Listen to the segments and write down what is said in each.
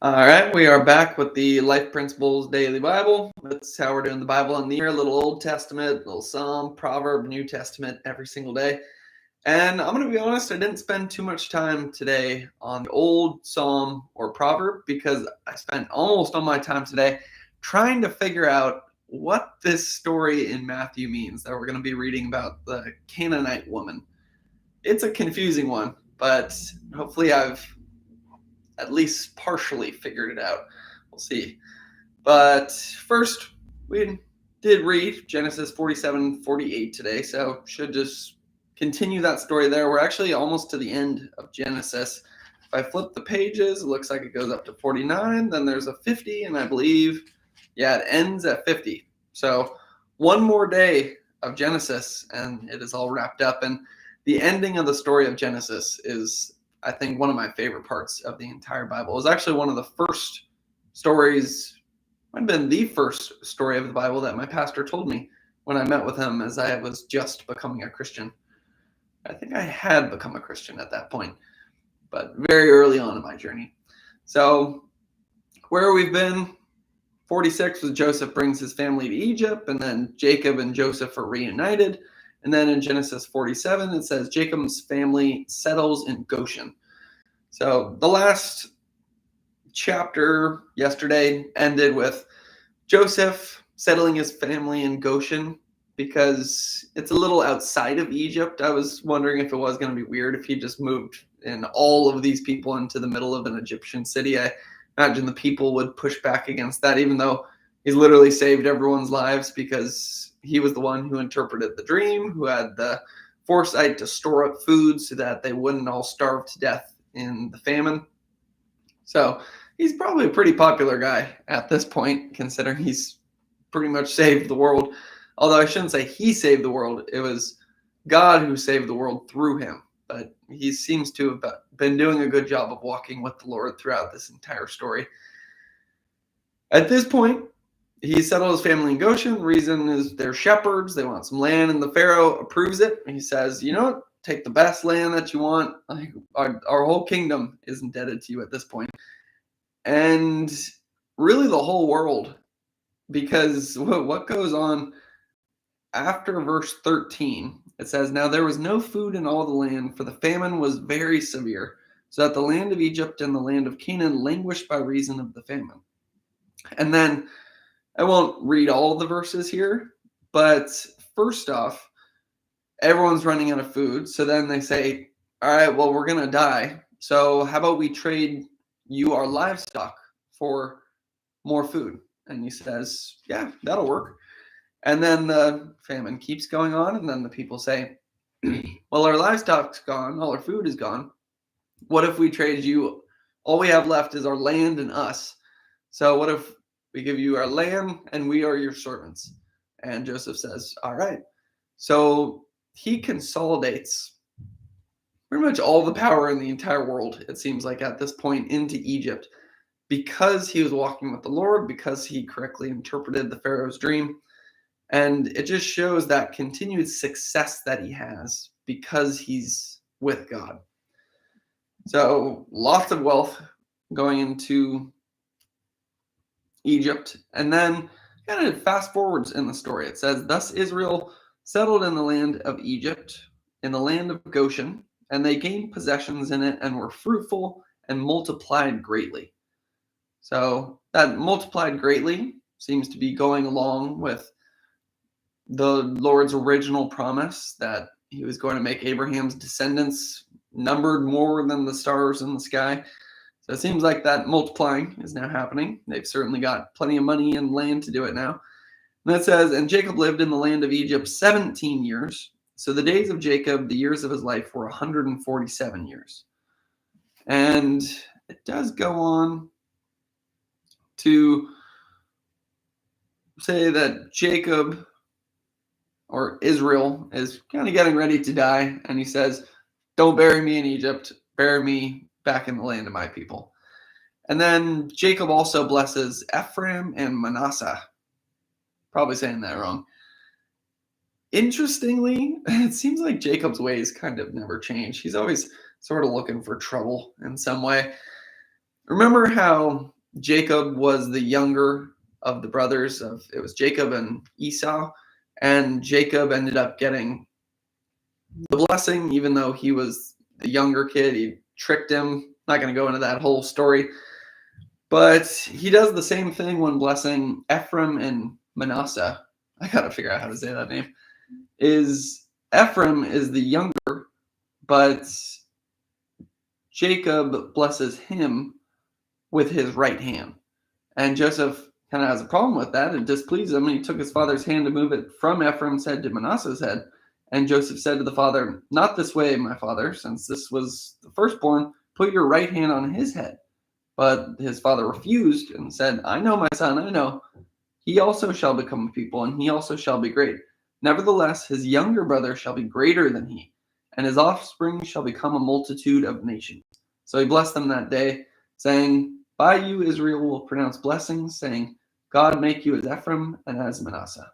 All right, we are back with the Life Principles Daily Bible. That's how we're doing the Bible in the year. A little Old Testament, little Psalm, Proverb, New Testament every single day. And I'm going to be honest, I didn't spend too much time today on the old Psalm or Proverb because I spent almost all my time today trying to figure out what this story in Matthew means that we're going to be reading about the Canaanite woman. It's a confusing one, but hopefully I've at least partially figured it out. We'll see. But first, we did read Genesis 47:48 today, so should just continue that story there. We're actually almost to the end of Genesis. If I flip the pages, it looks like it goes up to 49, then there's a 50, and I believe, it ends at 50. So one more day of Genesis, and it is all wrapped up. And the ending of the story of Genesis is, I think, one of my favorite parts of the entire Bible. It was actually one of the first stories, might have been the first story of the Bible that my pastor told me when I met with him as I was just becoming a Christian. I think I had become a Christian at that point, but very early on in my journey. So where we've been, 46 was Joseph brings his family to Egypt, and then Jacob and Joseph are reunited. And then in Genesis 47, it says Jacob's family settles in Goshen. So the last chapter yesterday ended with Joseph settling his family in Goshen because it's a little outside of Egypt. I was wondering if it was going to be weird if he just moved in all of these people into the middle of an Egyptian city. I imagine the people would push back against that, even though he's literally saved everyone's lives because he was the one who interpreted the dream, who had the foresight to store up food so that they wouldn't all starve to death in the famine. So he's probably a pretty popular guy at this point, considering he's pretty much saved the world. Although I shouldn't say he saved the world. It was God who saved the world through him. But he seems to have been doing a good job of walking with the Lord throughout this entire story. At this point, he settled his family in Goshen. The reason is they're shepherds. They want some land, and the Pharaoh approves it. And he says, you know what? Take the best land that you want. Like, our whole kingdom is indebted to you at this point. And really the whole world, because what goes on after verse 13, it says, now there was no food in all the land, for the famine was very severe, so that the land of Egypt and the land of Canaan languished by reason of the famine. And then I won't read all the verses here, but first off, everyone's running out of food. So then they say, all right, well, we're going to die. So how about we trade you our livestock for more food? And he says, yeah, that'll work. And then the famine keeps going on. And then the people say, well, our livestock's gone. All our food is gone. What if we trade you? All we have left is our land and us. So what if we give you our land and we are your servants? And Joseph says, all right. So he consolidates pretty much all the power in the entire world, it seems like at this point, into Egypt, because he was walking with the Lord, because he correctly interpreted the Pharaoh's dream. And it just shows that continued success that he has because he's with God. So lots of wealth going into Egypt. And then kind of fast forwards in the story. It says, thus Israel settled in the land of Egypt, in the land of Goshen, and they gained possessions in it and were fruitful and multiplied greatly. So that multiplied greatly seems to be going along with the Lord's original promise that he was going to make Abraham's descendants numbered more than the stars in the sky. So it seems like that multiplying is now happening. They've certainly got plenty of money and land to do it now. And it says, and Jacob lived in the land of Egypt 17 years. So the days of Jacob, the years of his life, were 147 years. And it does go on to say that Jacob, or Israel, is kind of getting ready to die. And he says, don't bury me in Egypt, bury me back in the land of my people. And then Jacob also blesses Ephraim and Manasseh. Probably saying that wrong. Interestingly, it seems like Jacob's ways kind of never change. He's always sort of looking for trouble in some way. Remember how Jacob was the younger of the brothers. It was Jacob and Esau, and Jacob ended up getting the blessing, even though he was the younger kid. He tricked him. Not going to go into that whole story, but he does the same thing when blessing Ephraim and Manasseh. I got to figure out how to say that name. Ephraim is the younger, but Jacob blesses him with his right hand. And Joseph kind of has a problem with that. It displeased him, and he took his father's hand to move it from Ephraim's head to Manasseh's head. And Joseph said to the father, "Not this way, my father, since this was the firstborn, put your right hand on his head." But his father refused and said, "I know, my son, I know. He also shall become a people, and he also shall be great. Nevertheless, his younger brother shall be greater than he, and his offspring shall become a multitude of nations." So he blessed them that day, saying, "By you Israel will pronounce blessings, saying, God make you as Ephraim and as Manasseh."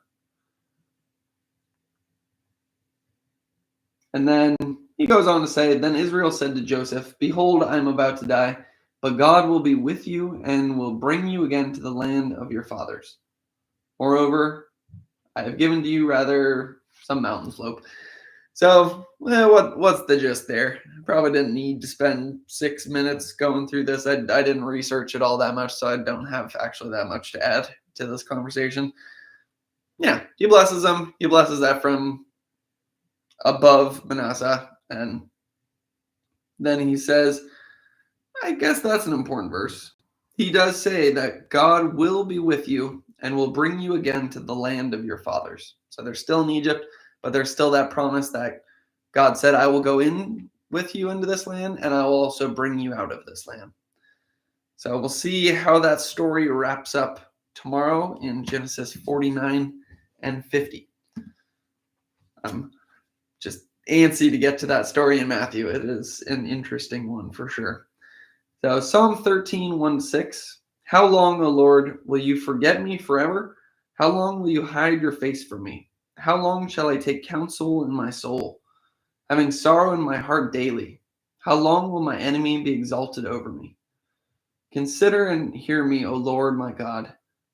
And then he goes on to say, "Then Israel said to Joseph, Behold, I am about to die, but God will be with you and will bring you again to the land of your fathers. Moreover, I have given to you rather some mountain slope." So, what's the gist there? I probably didn't need to spend 6 minutes going through this. I didn't research it all that much, so I don't have actually that much to add to this conversation. Yeah, he blesses them. He blesses Ephraim above Manasseh. And then he says, I guess that's an important verse. He does say that God will be with you and will bring you again to the land of your fathers. So they're still in Egypt, but there's still that promise that God said, I will go in with you into this land, and I will also bring you out of this land. So we'll see how that story wraps up tomorrow in Genesis 49 and 50. I'm just antsy to get to that story in Matthew. It is an interesting one for sure. So Psalm 13, 1-6. How long, O Lord, will you forget me forever? How long will you hide your face from me? How long shall I take counsel in my soul, having sorrow in my heart daily? How long will my enemy be exalted over me? Consider and hear me, O Lord my God,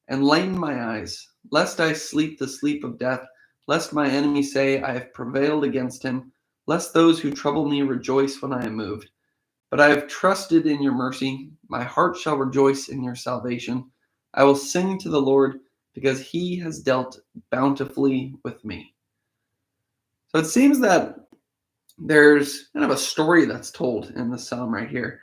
and lighten my eyes, lest I sleep the sleep of death, lest my enemy say, I have prevailed against him, lest those who trouble me rejoice when I am moved. But I have trusted in your mercy. My heart shall rejoice in your salvation. I will sing to the Lord because he has dealt bountifully with me. So it seems that there's kind of a story that's told in the psalm right here.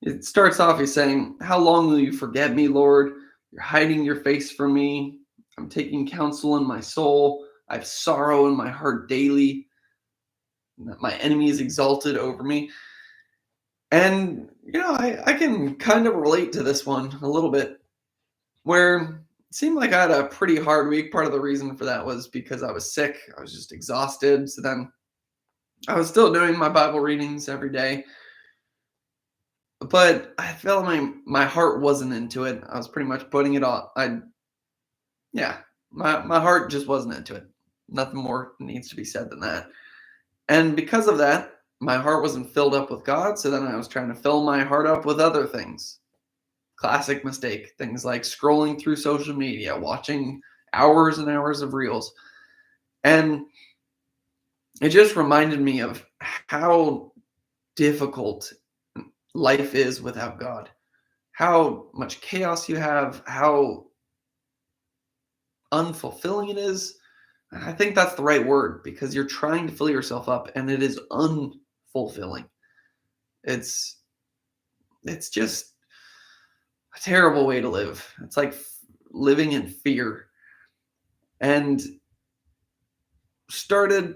It starts off, he's saying, how long will you forget me, Lord? You're hiding your face from me. I'm taking counsel in my soul. I have sorrow in my heart daily. My enemy is exalted over me. And, I can kind of relate to this one a little bit, where it seemed like I had a pretty hard week. Part of the reason for that was because I was sick. I was just exhausted. So then I was still doing my Bible readings every day, but I felt my heart wasn't into it. I was pretty much putting it off. My heart just wasn't into it. Nothing more needs to be said than that. And because of that, my heart wasn't filled up with God, so then I was trying to fill my heart up with other things. Classic mistake. Things like scrolling through social media, watching hours and hours of reels. And it just reminded me of how difficult life is without God. How much chaos you have, how unfulfilling it is. I think that's the right word, because you're trying to fill yourself up and it is unfulfilling. It's just a terrible way to live. It's like living in fear. And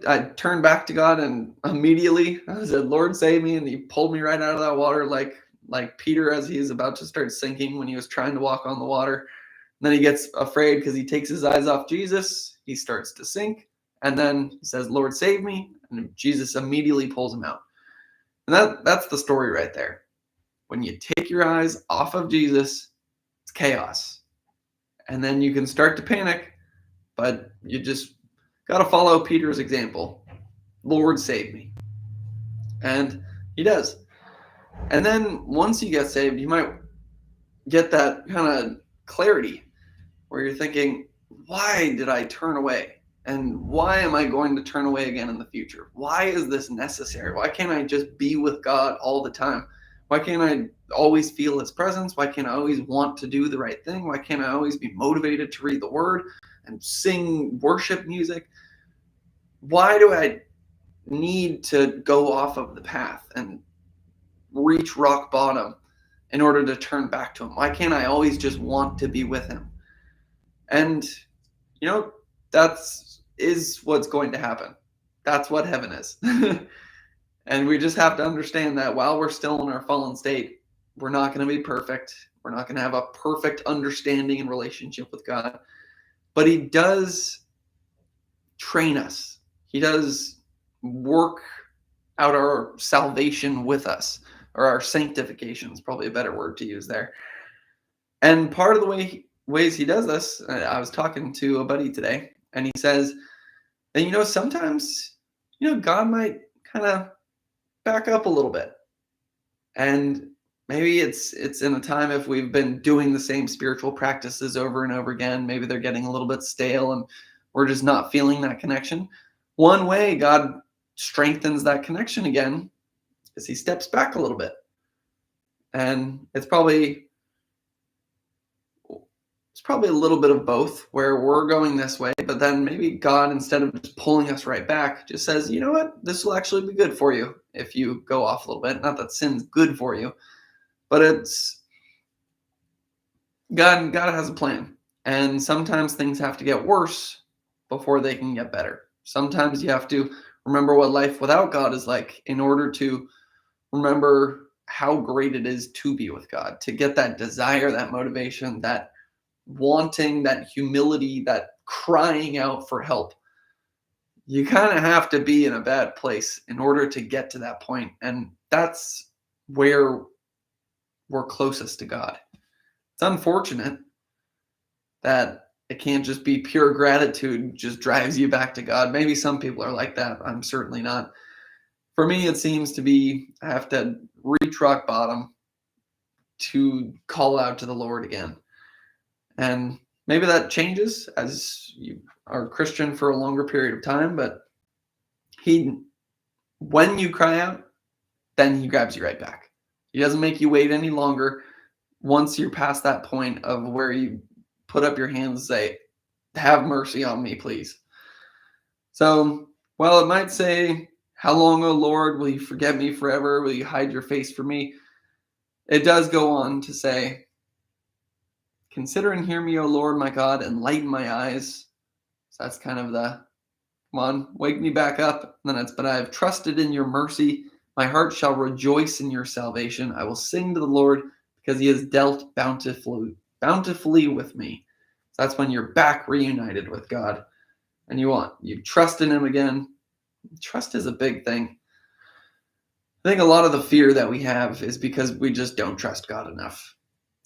I turned back to God, and immediately I said, Lord, save me. And he pulled me right out of that water, like Peter as he's about to start sinking when he was trying to walk on the water. And then he gets afraid because he takes his eyes off Jesus. He starts to sink. And then he says, Lord, save me. And Jesus immediately pulls him out. And that's the story right there. When you take your eyes off of Jesus, it's chaos. And then you can start to panic, but you just got to follow Peter's example. Lord, save me. And he does. And then once you get saved, you might get that kind of clarity where you're thinking, why did I turn away? And why am I going to turn away again in the future? Why is this necessary? Why can't I just be with God all the time? Why can't I always feel his presence? Why can't I always want to do the right thing? Why can't I always be motivated to read the word and sing worship music? Why do I need to go off of the path and reach rock bottom in order to turn back to him? Why can't I always just want to be with him? And you know, is what's going to happen. That's what heaven is. And we just have to understand that while we're still in our fallen state, we're not going to be perfect. We're not going to have a perfect understanding and relationship with God. But he does train us. He does work out our salvation with us, or our sanctification is probably a better word to use there. And part of the ways he does this, I was talking to a buddy today, and he says, and sometimes, God might kind of back up a little bit. And maybe it's in a time if we've been doing the same spiritual practices over and over again, maybe they're getting a little bit stale and we're just not feeling that connection. One way God strengthens that connection again is he steps back a little bit. And it's probably a little bit of both, where we're going this way, but then maybe God, instead of just pulling us right back, just says, you know what, this will actually be good for you if you go off a little bit. Not that sin's good for you, but it's God has a plan. And sometimes things have to get worse before they can get better. Sometimes you have to remember what life without God is like in order to remember how great it is to be with God, to get that desire, that motivation, that wanting, that humility, that crying out for help. You kind of have to be in a bad place in order to get to that point. And that's where we're closest to God. It's unfortunate that it can't just be pure gratitude just drives you back to God. Maybe some people are like that. I'm certainly not. For me, it seems to be I have to reach rock bottom to call out to the Lord again. And maybe that changes as you are a Christian for a longer period of time, but when you cry out, then he grabs you right back. He doesn't make you wait any longer. Once you're past that point of where you put up your hands and say, have mercy on me, please. So, while it might say, how long, O Lord, will you forget me forever? Will you hide your face from me? It does go on to say, consider and hear me, O Lord, my God, and lighten my eyes. So that's kind of the, come on, wake me back up. And then it's, but I have trusted in your mercy. My heart shall rejoice in your salvation. I will sing to the Lord because he has dealt bountifully with me. So that's when you're back reunited with God and you trust in him again. Trust is a big thing. I think a lot of the fear that we have is because we just don't trust God enough.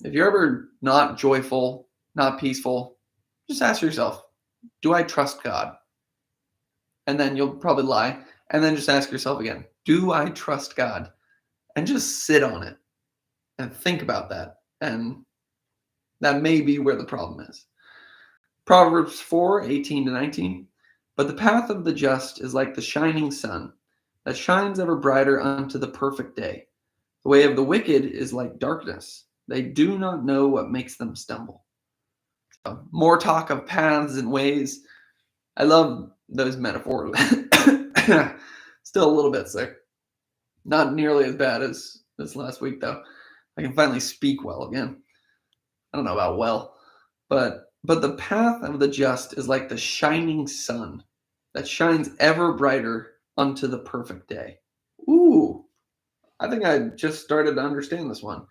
If you're ever not joyful, not peaceful, just ask yourself, do I trust God? And then you'll probably lie. And then just ask yourself again, do I trust God? And just sit on it and think about that. And that may be where the problem is. Proverbs 4:18-19. But the path of the just is like the shining sun that shines ever brighter unto the perfect day. The way of the wicked is like darkness. They do not know what makes them stumble. So, more talk of paths and ways. I love those metaphors. Still a little bit sick. Not nearly as bad as this last week, though. I can finally speak well again. I don't know about well, but the path of the just is like the shining sun that shines ever brighter unto the perfect day. Ooh, I think I just started to understand this one.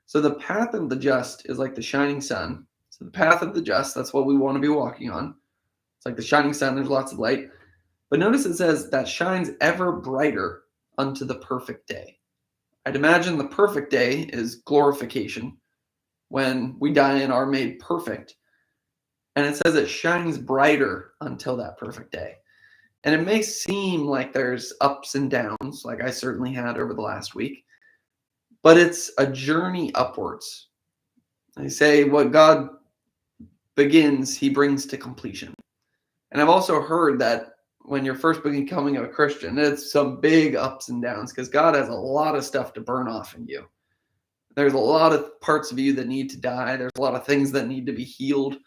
So the path of the just is like the shining sun. So the path of the just, that's what we want to be walking on. It's like the shining sun, there's lots of light. But notice it says that shines ever brighter unto the perfect day. I'd imagine the perfect day is glorification, when we die and are made perfect. And it says it shines brighter until that perfect day. And it may seem like there's ups and downs, like I certainly had over the last week, but it's a journey upwards. They say what God begins, he brings to completion. And I've also heard that when you're first becoming a Christian, it's some big ups and downs because God has a lot of stuff to burn off in you. There's a lot of parts of you that need to die. There's a lot of things that need to be healed.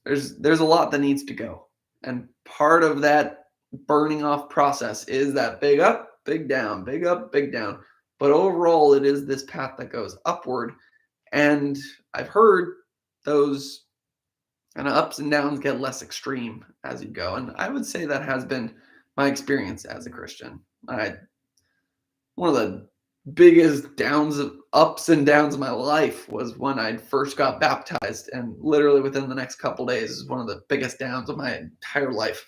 There's a lot that needs to go. And part of that burning off process is that big up, big down, big up, big down. But overall, it is this path that goes upward. And I've heard those kind of ups and downs get less extreme as you go. And I would say that has been my experience as a Christian. One of the biggest ups and downs of my life was when I first got baptized, and literally within the next couple days is one of the biggest downs of my entire life.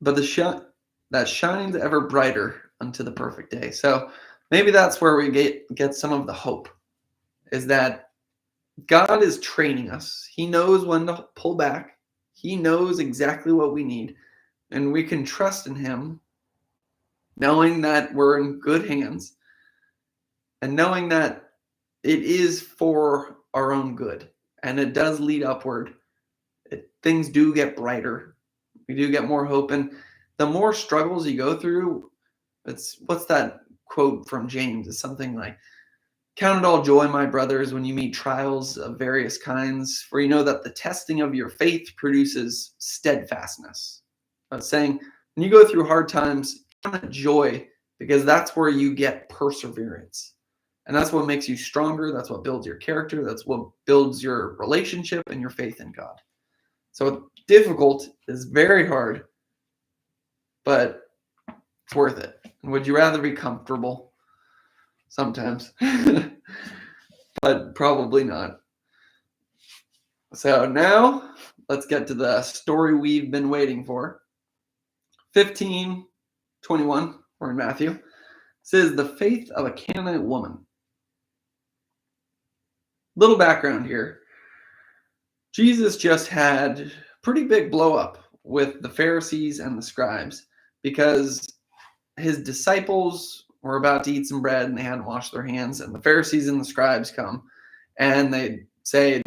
But that shines ever brighter unto the perfect day. So maybe that's where we get some of the hope, is that God is training us. He knows when to pull back. He knows exactly what we need, and we can trust in him, knowing that we're in good hands and knowing that it is for our own good and it does lead upward. Things do get brighter. We do get more hope. And the more struggles you go through, what's that quote from James? It's something like, "Count it all joy, my brothers, when you meet trials of various kinds, for you know that the testing of your faith produces steadfastness." Saying, when you go through hard times, count it joy, because that's where you get perseverance. And that's what makes you stronger. That's what builds your character. That's what builds your relationship and your faith in God. So it's difficult, it's very hard, but it's worth it. And would you rather be comfortable? Sometimes. But probably not. So now let's get to the story we've been waiting for. 15:21, we're in Matthew. It says, the faith of a Canaanite woman. Little background here. Jesus just had a pretty big blow up with the Pharisees and the scribes because his disciples were about to eat some bread and they hadn't washed their hands, and the Pharisees and the scribes come and they say,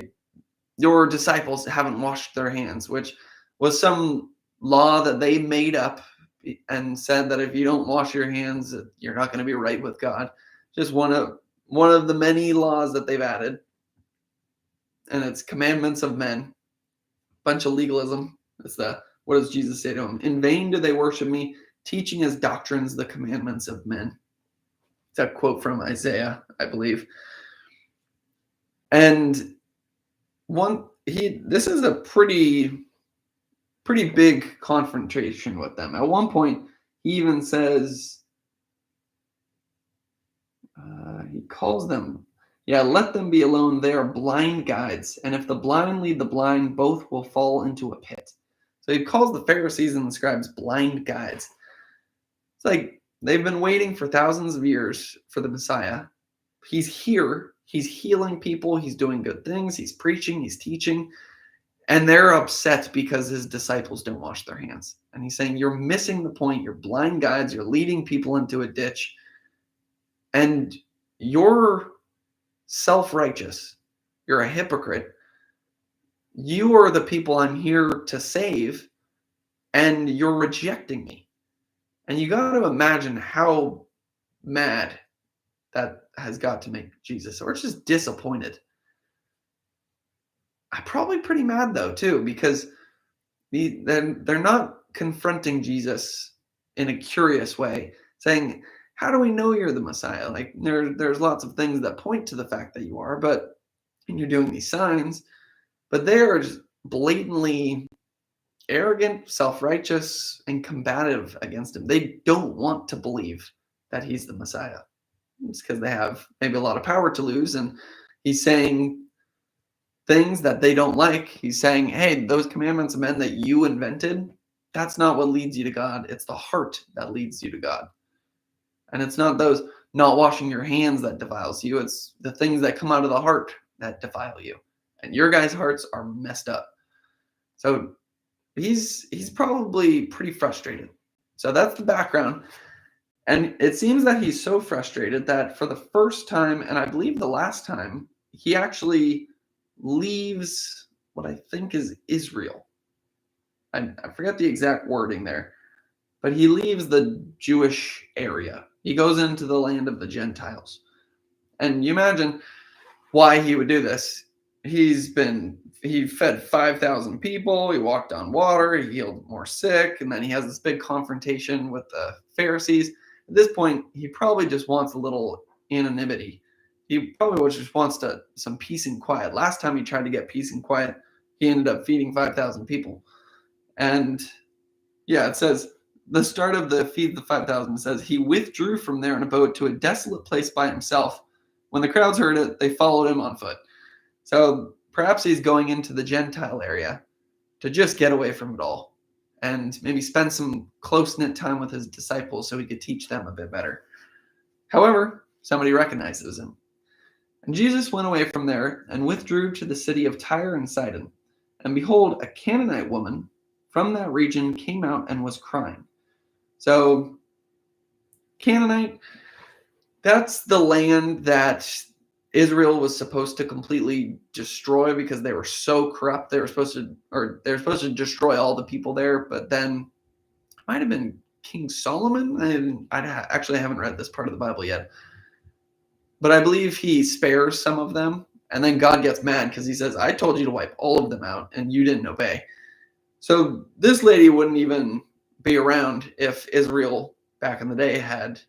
your disciples haven't washed their hands, which was some law that they made up and said that if you don't wash your hands, you're not going to be right with God. Just one of the many laws that they've added. And it's commandments of men. Bunch of legalism. What does Jesus say to them? In vain do they worship me, teaching as doctrines the commandments of men. It's a quote from Isaiah, I believe. And this is a pretty big confrontation with them. At one point, he even says, he calls them, let them be alone. They are blind guides. And if the blind lead the blind, both will fall into a pit. So he calls the Pharisees and the scribes blind guides. It's like they've been waiting for thousands of years for the Messiah. He's here. He's healing people. He's doing good things. He's preaching. He's teaching. And they're upset because his disciples don't wash their hands. And he's saying, you're missing the point. You're blind guides. You're leading people into a ditch. And you're self-righteous. You're a hypocrite. You are the people I'm here to save, and you're rejecting me. And you got to imagine how mad that has got to make Jesus, or just disappointed. I'm probably pretty mad though too, because they're not confronting Jesus in a curious way, saying, how do we know you're the Messiah? Like there's lots of things that point to the fact that you are, and you're doing these signs, but they are just blatantly arrogant, self-righteous, and combative against him. They don't want to believe that he's the Messiah. It's because they have maybe a lot of power to lose, and he's saying things that they don't like. He's saying, hey, those commandments of men that you invented, that's not what leads you to God. It's the heart that leads you to God. And it's not those not washing your hands that defiles you. It's the things that come out of the heart that defile you. And your guys' hearts are messed up. So he's probably pretty frustrated. So that's the background. And it seems that he's so frustrated that for the first time, and I believe the last time, he actually leaves what I think is Israel. I forget the exact wording there, but he leaves the Jewish area. He goes into the land of the Gentiles. And you imagine why he would do this. He fed 5,000 people, he walked on water, he healed more sick, and then he has this big confrontation with the Pharisees. At this point, he probably just wants a little anonymity. He probably just wants some peace and quiet. Last time he tried to get peace and quiet, he ended up feeding 5,000 people. And yeah, it says the start of the feed the 5,000 says he withdrew from there in a boat to a desolate place by himself. When the crowds heard it, they followed him on foot. So perhaps he's going into the Gentile area to just get away from it all and maybe spend some close-knit time with his disciples so he could teach them a bit better. However, somebody recognizes him. And Jesus went away from there and withdrew to the city of Tyre and Sidon. And behold, a Canaanite woman from that region came out and was crying. So, Canaanite, that's the land that Israel was supposed to completely destroy because they were so corrupt. They were supposed to destroy all the people there, but then it might have been King Solomon. And actually haven't read this part of the Bible yet. But I believe he spares some of them, and then God gets mad because he says, I told you to wipe all of them out, and you didn't obey. So this lady wouldn't even be around if Israel back in the day had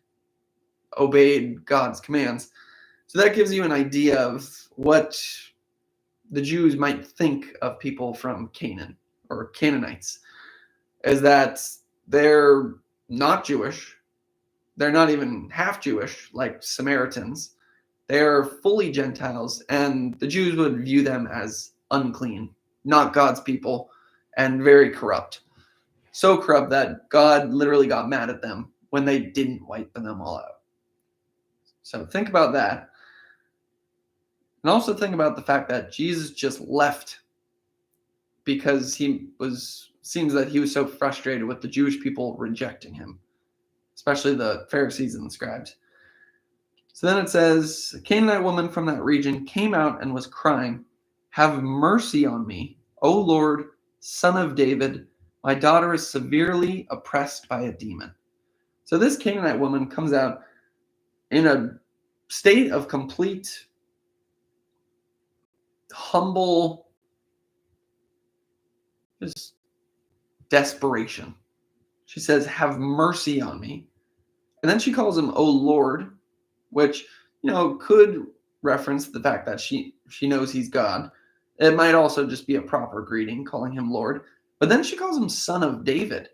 obeyed God's commands. So that gives you an idea of what the Jews might think of people from Canaan or Canaanites, is that they're not Jewish. They're not even half Jewish like Samaritans. They're fully Gentiles, and the Jews would view them as unclean, not God's people, and very corrupt. So corrupt that God literally got mad at them when they didn't wipe them all out. So think about that. And also think about the fact that Jesus just left because seems that he was so frustrated with the Jewish people rejecting him, especially the Pharisees and the scribes. So then it says, a Canaanite woman from that region came out and was crying, have mercy on me, O Lord, Son of David. My daughter is severely oppressed by a demon. So this Canaanite woman comes out in a state of complete, humble, just desperation. She says, have mercy on me. And then she calls him, O Lord, which, could reference the fact that she knows he's God. It might also just be a proper greeting, calling him Lord. But then she calls him Son of David,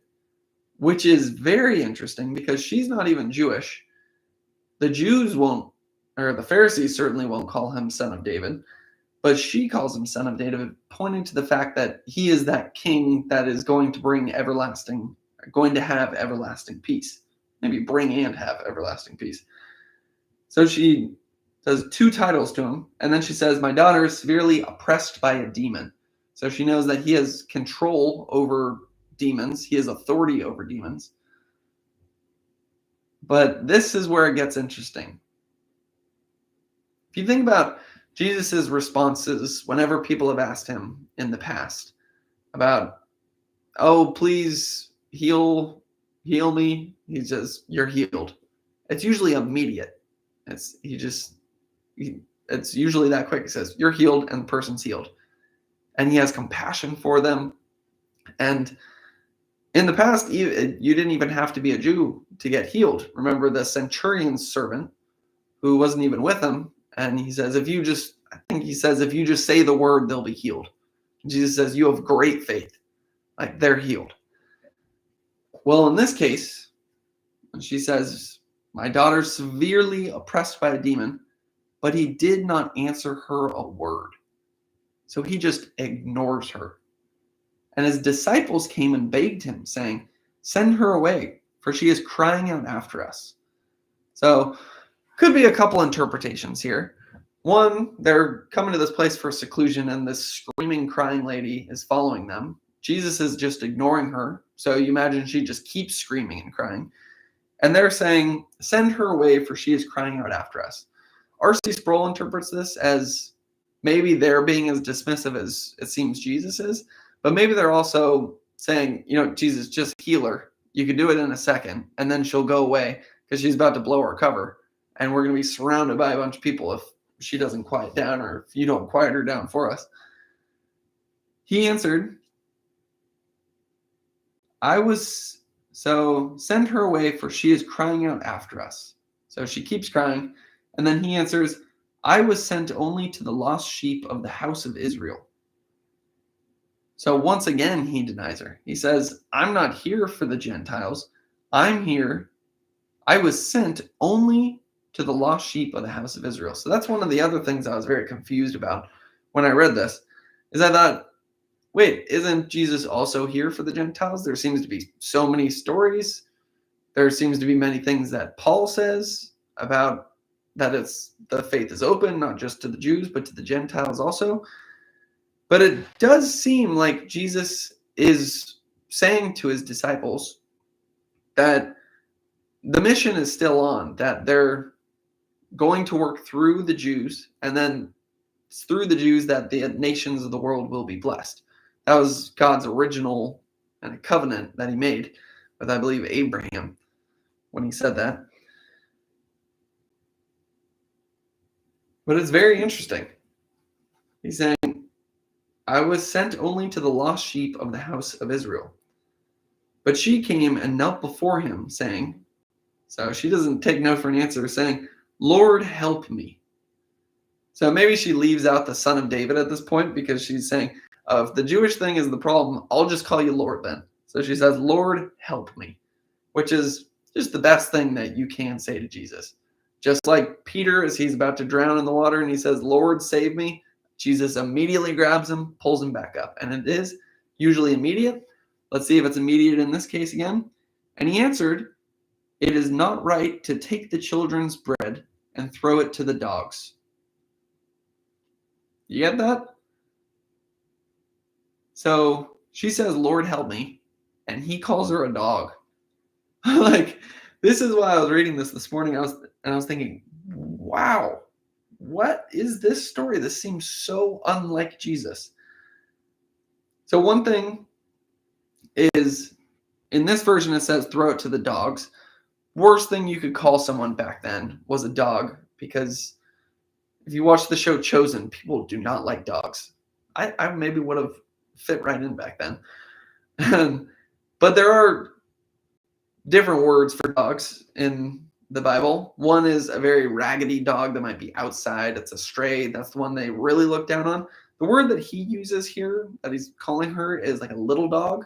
which is very interesting because she's not even Jewish. The Jews won't, or the Pharisees certainly won't call him Son of David, but she calls him Son of David, pointing to the fact that he is that king that is going to have everlasting peace. Maybe bring and have everlasting peace. So she does two titles to him, and then she says, my daughter is severely oppressed by a demon. So she knows that he has control over demons. He has authority over demons. But this is where it gets interesting. If you think about Jesus' responses whenever people have asked him in the past about, oh, please heal me, he says, you're healed. It's usually immediate. It's usually that quick. He says, you're healed, and the person's healed. And he has compassion for them. And in the past, you didn't even have to be a Jew to get healed. Remember the centurion's servant who wasn't even with him. And he says, if you just say the word, they'll be healed. Jesus says, you have great faith. Like, they're healed. Well, in this case, when she says, my daughter's severely oppressed by a demon, but he did not answer her a word. So he just ignores her. And his disciples came and begged him, saying, send her away, for she is crying out after us. So could be a couple interpretations here. One, they're coming to this place for seclusion, and this screaming, crying lady is following them. Jesus is just ignoring her. So you imagine she just keeps screaming and crying. And they're saying, send her away, for she is crying out after us. R.C. Sproul interprets this as maybe they're being as dismissive as it seems Jesus is, but maybe they're also saying, Jesus, just heal her. You could do it in a second, and then she'll go away because she's about to blow our cover, and we're going to be surrounded by a bunch of people if she doesn't quiet down, or if you don't quiet her down for us. He answered, so send her away, for she is crying out after us. So she keeps crying. And then he answers, I was sent only to the lost sheep of the house of Israel. So once again, he denies her. He says, I'm not here for the Gentiles. I'm here. I was sent only to the lost sheep of the house of Israel. So that's one of the other things I was very confused about when I read this, is I thought, wait, isn't Jesus also here for the Gentiles? There seems to be so many stories. There seems to be many things that Paul says about that the faith is open, not just to the Jews, but to the Gentiles also. But it does seem like Jesus is saying to his disciples that the mission is still on, that they're going to work through the Jews, and then it's through the Jews that the nations of the world will be blessed. That was God's original covenant that he made with, I believe, Abraham when he said that. But it's very interesting. He's saying, I was sent only to the lost sheep of the house of Israel. But she came and knelt before him, saying, so she doesn't take no for an answer, saying, Lord, help me. So maybe she leaves out the son of David at this point, because she's saying, if the Jewish thing is the problem, I'll just call you Lord then. So she says, Lord, help me, which is just the best thing that you can say to Jesus. Just like Peter, as he's about to drown in the water and he says, Lord, save me, Jesus immediately grabs him, pulls him back up. And it is usually immediate. Let's see if it's immediate in this case again. And he answered, it is not right to take the children's bread and throw it to the dogs. You get that? So she says, Lord, help me. And he calls her a dog. Like, this is why I was reading this morning. I was thinking, wow, what is this story? This seems so unlike Jesus. So one thing is, in this version, it says throw it to the dogs. Worst thing you could call someone back then was a dog, because if you watch the show Chosen, people do not like dogs. I maybe would have fit right in back then. But there are different words for dogs in the Bible. One is a very raggedy dog that might be outside. It's a stray. That's the one they really look down on. The word that he uses here, that he's calling her, is like a little dog.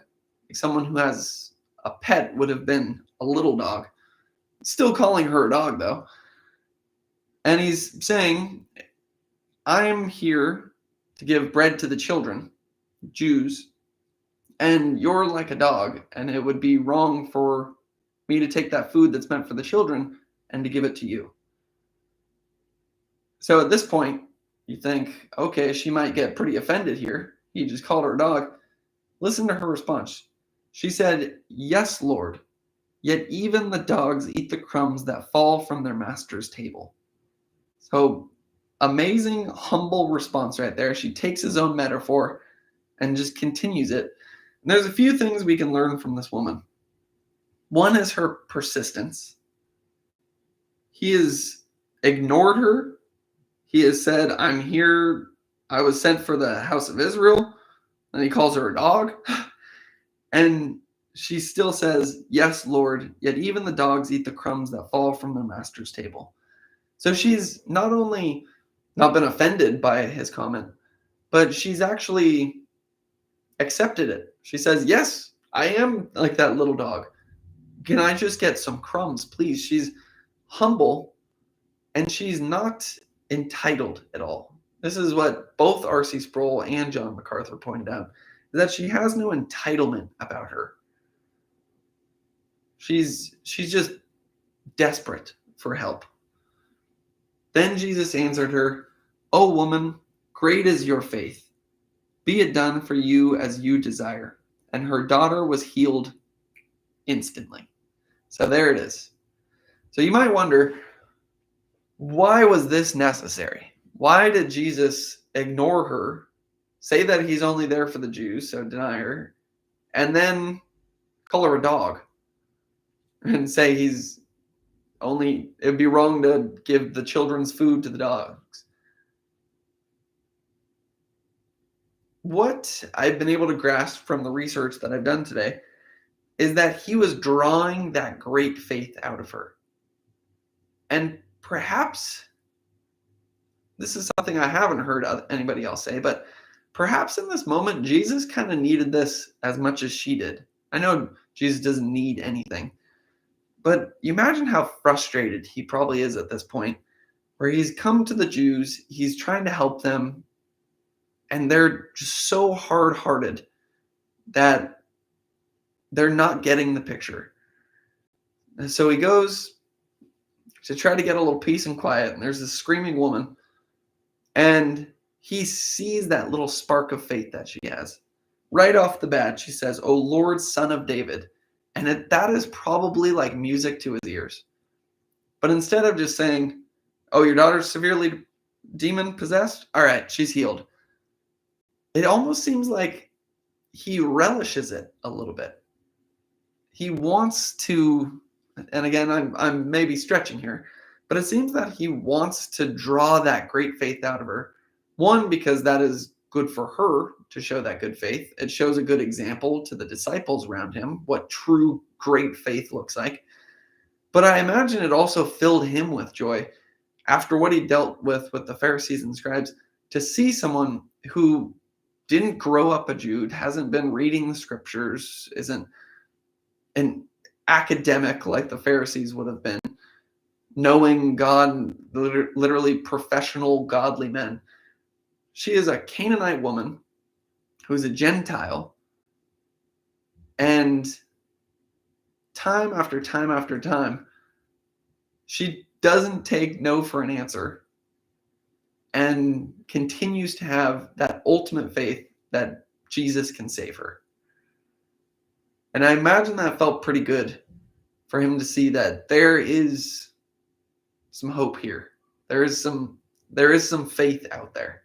Like someone who has a pet would have been a little dog. Still calling her a dog, though. And he's saying, I'm here to give bread to the children, Jews, and you're like a dog, and it would be wrong for me to take that food that's meant for the children and to give it to you. So at this point, you think, okay, she might get pretty offended here. He just called her a dog. Listen to her response. She said, yes, Lord, yet even the dogs eat the crumbs that fall from their master's table. So amazing, humble response right there. She takes his own metaphor and just continues it. And there's a few things we can learn from this woman. One is her persistence. He has ignored her. He has said, I'm here. I was sent for the house of Israel. And he calls her a dog. And she still says, yes, Lord, yet even the dogs eat the crumbs that fall from their master's table. So she's not only not been offended by his comment, but she's actually accepted it. She says, yes, I am like that little dog. Can I just get some crumbs, please? She's humble, and she's not entitled at all. This is what both R.C. Sproul and John MacArthur pointed out, that she has no entitlement about her. She's just desperate for help. Then Jesus answered her, O woman, great is your faith. Be it done for you as you desire. And her daughter was healed instantly. So there it is. So you might wonder, why was this necessary? Why did Jesus ignore her, say that he's only there for the Jews, so deny her, and then call her a dog and say it'd be wrong to give the children's food to the dogs? What I've been able to grasp from the research that I've done today is that he was drawing that great faith out of her. And perhaps this is something I haven't heard anybody else say, but perhaps in this moment, Jesus kind of needed this as much as she did. I know Jesus doesn't need anything, but you imagine how frustrated he probably is at this point, where he's come to the Jews, he's trying to help them, and they're just so hard-hearted that they're not getting the picture. And so he goes to try to get a little peace and quiet, and there's this screaming woman, and he sees that little spark of faith that she has. Right off the bat, she says, "O Lord, Son of David." And that is probably like music to his ears. But instead of just saying, "Oh, your daughter's severely demon-possessed? All right, she's healed," it almost seems like he relishes it a little bit. He wants to, and again, I'm maybe stretching here, but it seems that he wants to draw that great faith out of her. One, because that is good for her to show that good faith. It shows a good example to the disciples around him, what true great faith looks like. But I imagine it also filled him with joy after what he dealt with the Pharisees and scribes, to see someone who didn't grow up a Jew, hasn't been reading the scriptures, isn't an academic like the Pharisees would have been, knowing God, literally professional godly men. She is a Canaanite woman who's a Gentile, and time after time after time, she doesn't take no for an answer and continues to have that ultimate faith that Jesus can save her. And I imagine that felt pretty good for him to see that there is some hope here. There is some faith out there.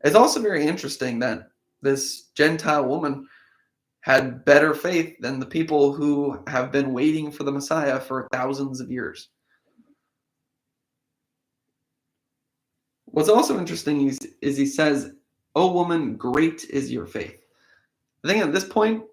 It's also very interesting that this Gentile woman had better faith than the people who have been waiting for the Messiah for thousands of years. What's also interesting is he says, "O woman, great is your faith." I think at this point,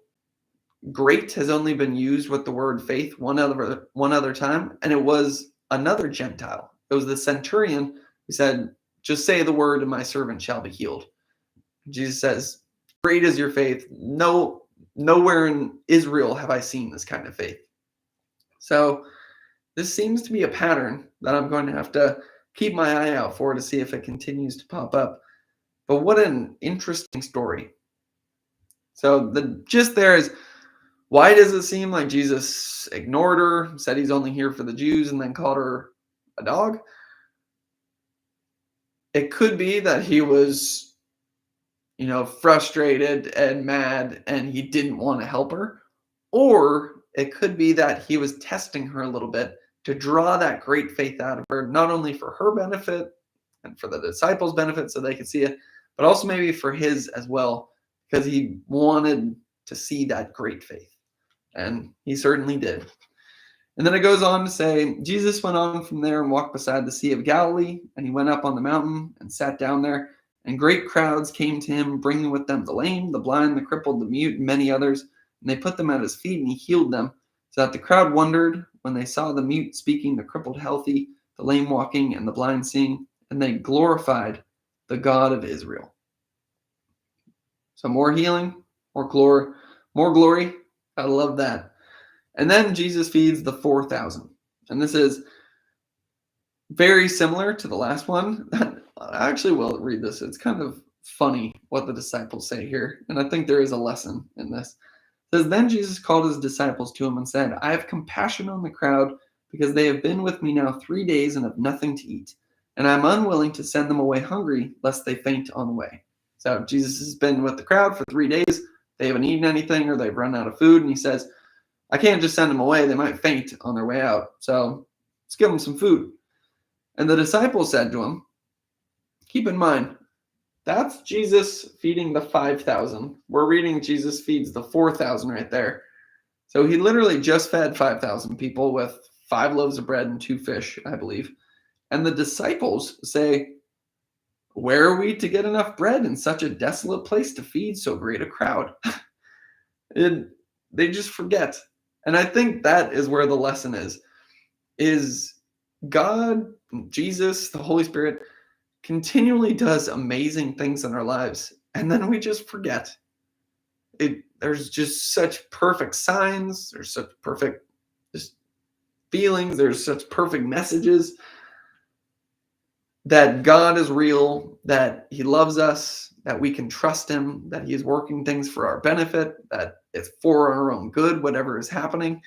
great has only been used with the word faith one other time, and it was another Gentile. It was the centurion who said, "Just say the word and my servant shall be healed." Jesus says, "Great is your faith. No, nowhere in Israel have I seen this kind of faith." So this seems to be a pattern that I'm going to have to keep my eye out for to see if it continues to pop up. But what an interesting story. So the gist there is, why does it seem like Jesus ignored her, said he's only here for the Jews, and then called her a dog? It could be that he was, frustrated and mad and he didn't want to help her. Or it could be that he was testing her a little bit to draw that great faith out of her, not only for her benefit and for the disciples' benefit so they could see it, but also maybe for his as well, because he wanted to see that great faith. And he certainly did. And then it goes on to say, Jesus went on from there and walked beside the Sea of Galilee, and he went up on the mountain and sat down there. And great crowds came to him, bringing with them the lame, the blind, the crippled, the mute, and many others. And they put them at his feet, and he healed them, so that the crowd wondered when they saw the mute speaking, the crippled healthy, the lame walking, and the blind seeing, and they glorified the God of Israel. So more healing, more glory. I love that. And then Jesus feeds the 4,000. And this is very similar to the last one. I actually will read this. It's kind of funny what the disciples say here. And I think there is a lesson in this. It says, "Then Jesus called his disciples to him and said, I have compassion on the crowd because they have been with me now 3 days and have nothing to eat. And I'm unwilling to send them away hungry, lest they faint on the way." So Jesus has been with the crowd for 3 days. They haven't eaten anything or they've run out of food. And he says, I can't just send them away. They might faint on their way out. So Let's give them some food. And the disciples said to him, keep in mind, that's Jesus feeding the 5,000. We're reading Jesus feeds the 4,000 right there. So he literally just fed 5,000 people with 5 loaves of bread and 2 fish, I believe. And the disciples say, where are we to get enough bread in such a desolate place to feed so great a crowd? They just forget. And I think that is where the lesson is God, Jesus, the Holy Spirit continually does amazing things in our lives. And then we just forget. There's just such perfect signs. There's such perfect just feelings. There's such perfect messages that God is real, that he loves us, that we can trust him, that he is working things for our benefit, that it's for our own good, whatever is happening.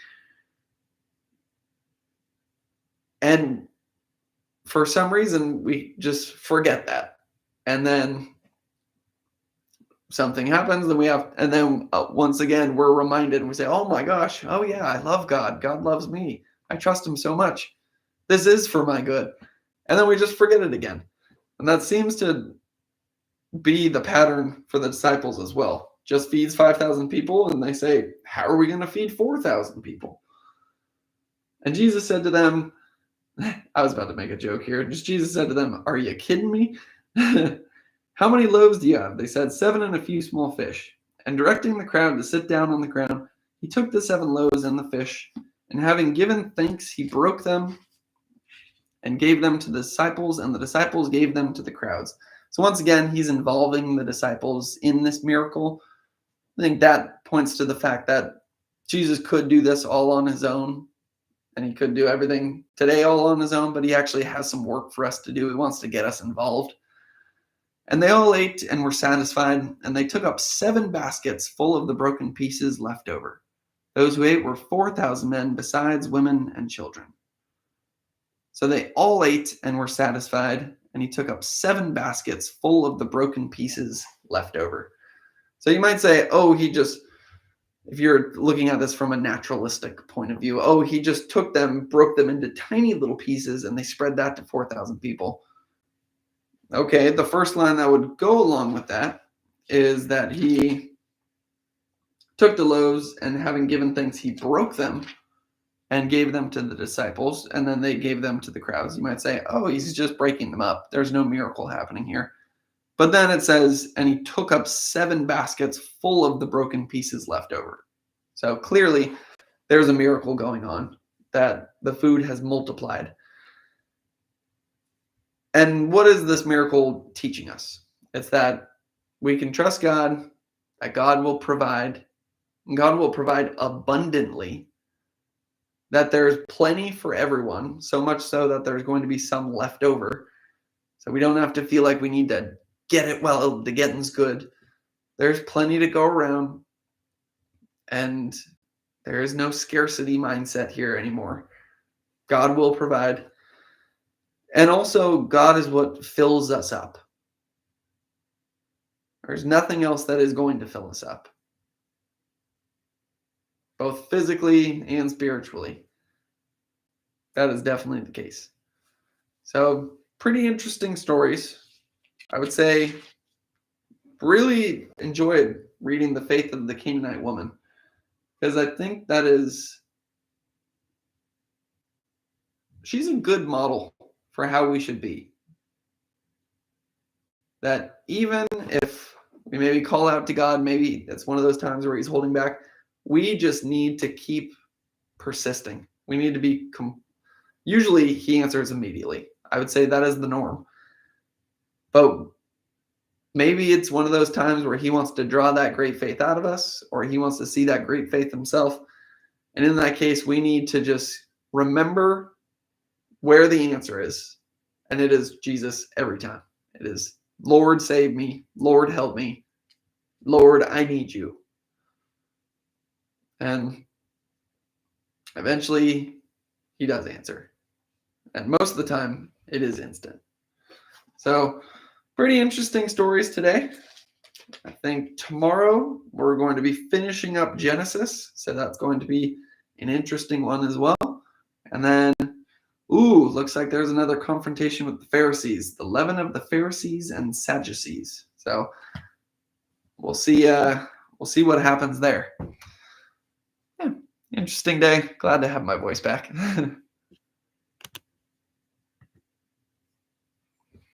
And for some reason, we just forget that. And then something happens, and then once again, we're reminded and we say, oh my gosh, oh yeah, I love God. God loves me. I trust him so much. This is for my good. And then we just forget it again. And that seems to be the pattern for the disciples as well. Just feeds 5,000 people, and they say, how are we going to feed 4,000 people? And Jesus said to them, I was about to make a joke here. Jesus said to them, are you kidding me? How many loaves do you have? They said, 7 and a few small fish. And directing the crowd to sit down on the ground, he took the 7 loaves and the fish, and having given thanks, he broke them and gave them to the disciples, and the disciples gave them to the crowds. So once again, he's involving the disciples in this miracle. I think that points to the fact that Jesus could do this all on his own, and he could do everything today all on his own, but he actually has some work for us to do. He wants to get us involved. And they all ate and were satisfied, and they took up 7 baskets full of the broken pieces left over. Those who ate were 4,000 men, besides women and children. So they all ate and were satisfied, and he took up 7 baskets full of the broken pieces left over. So you might say, oh, if you're looking at this from a naturalistic point of view, oh, he just took them, broke them into tiny little pieces, and they spread that to 4,000 people. Okay, the first line that would go along with that is that he took the loaves, and having given thanks, he broke them and gave them to the disciples, and then they gave them to the crowds. You might say, oh, he's just breaking them up. There's no miracle happening here. But then it says, and he took up 7 baskets full of the broken pieces left over. So clearly, there's a miracle going on, that the food has multiplied. And what is this miracle teaching us? It's that we can trust God, that God will provide, and God will provide abundantly, that there's plenty for everyone, so much so that there's going to be some left over. So we don't have to feel like we need to get it while the getting's good. There's plenty to go around, and there is no scarcity mindset here anymore. God will provide. And also, God is what fills us up. There's nothing else that is going to fill us up, both physically and spiritually. That is definitely the case. So, pretty interesting stories. I would say really enjoyed reading the faith of the Canaanite woman, because I think she's a good model for how we should be. That even if we maybe call out to God, maybe it's one of those times where he's holding back, we just need to keep persisting. We need to be, usually he answers immediately. I would say that is the norm. But maybe it's one of those times where he wants to draw that great faith out of us, or he wants to see that great faith himself. And in that case, we need to just remember where the answer is. And it is Jesus every time. It is, Lord, save me. Lord, help me. Lord, I need you. And eventually, he does answer. And most of the time, it is instant. So, pretty interesting stories today. I think tomorrow we're going to be finishing up Genesis. So that's going to be an interesting one as well. And then Ooh, looks like there's another confrontation with the Pharisees, the leaven of the Pharisees and Sadducees. So we'll see. We'll see what happens there. Yeah, interesting day. Glad to have my voice back.